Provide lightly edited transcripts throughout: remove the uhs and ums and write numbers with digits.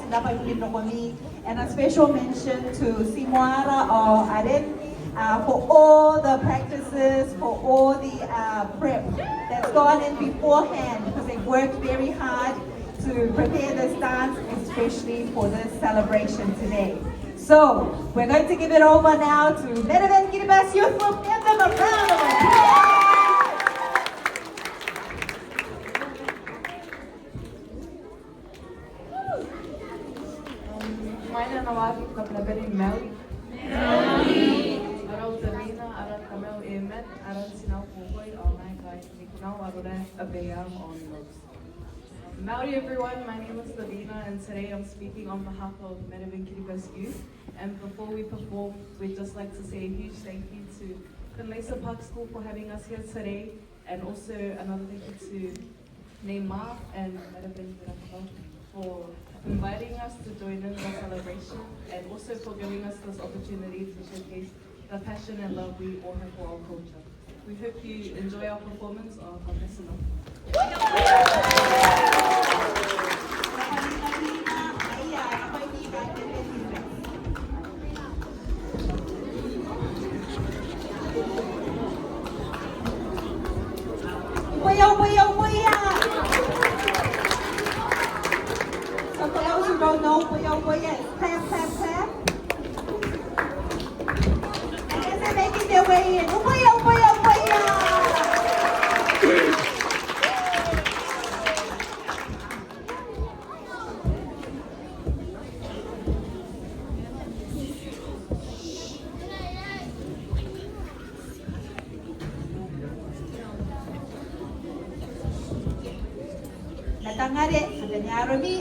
dapat ulit kami. And a special mention to Simwara or Aren for all the practices, for all the prep that's gone in beforehand because they've worked very hard to prepare this dance, especially for this celebration today. So, we're going to give it over now to Marewen Kiribati Youth Group. Give them a round of applause! Meine Nawagi kapnabeli Mel. Araw Davina, Araw Kamel Emet, Araw Sinau Pugoy, all my guys, Nikunau Arure, Abeyam on Lobs. Maori everyone, my name is Davina and today I'm speaking on behalf of Marewen Kiribati Youth. And before we perform, we'd just like to say a huge thank you to Kunlesa Park School for having us here today, and also another thank you to Neymar and Marewen Rabakau for inviting us to join in the celebration, and also for giving us this opportunity to showcase the passion and love we all have for our culture. We hope you enjoy our performance of Professional. So for those who don't know, clap, clap, clap. And as they're making their way in, Natangare, adanya Arumi.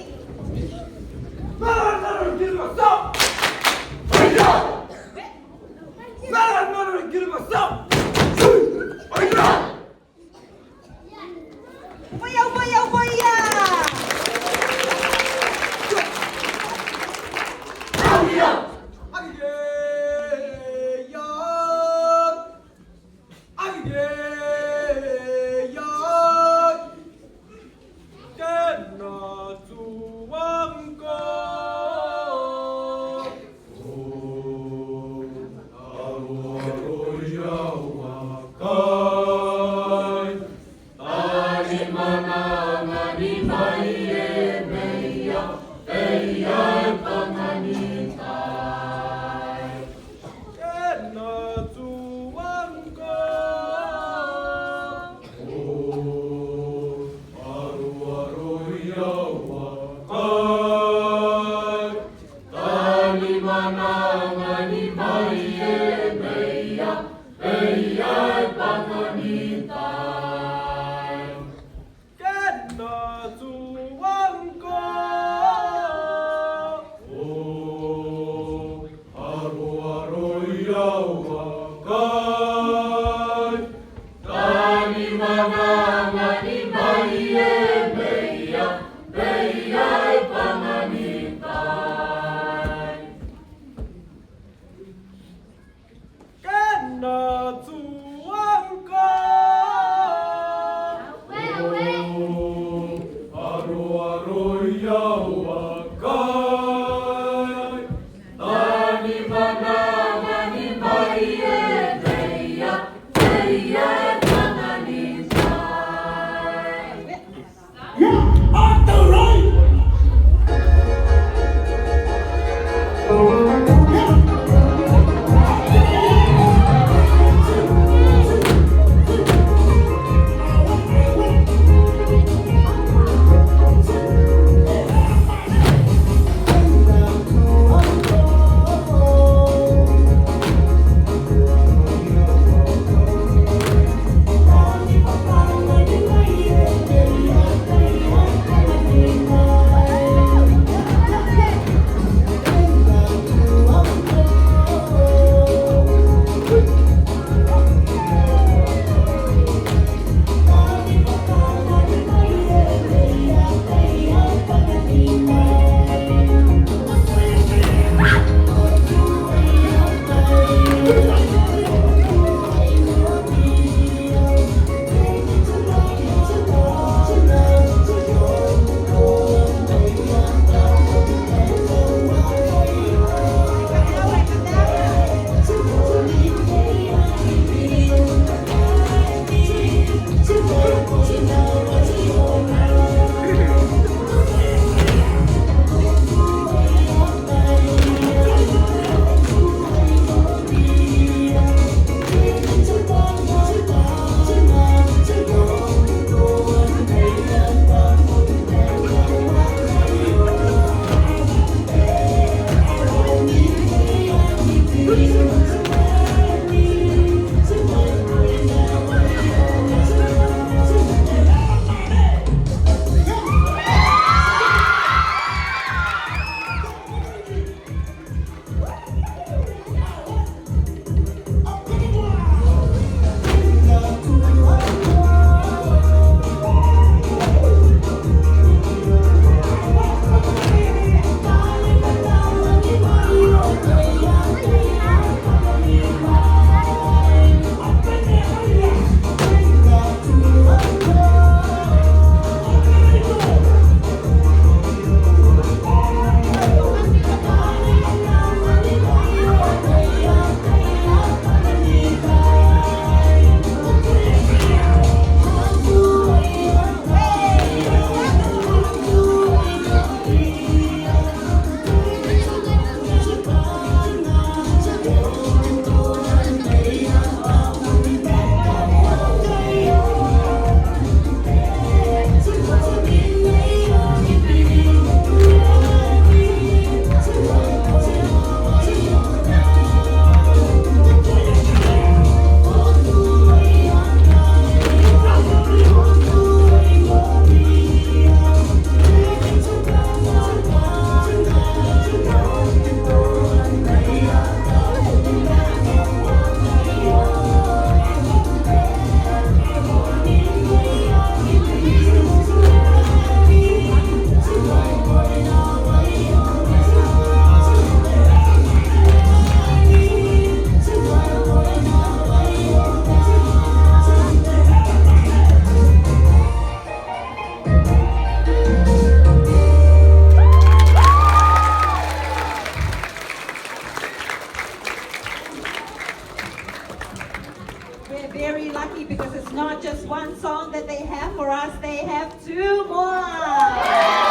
very lucky because it's not just one song that they have for us, they have two more.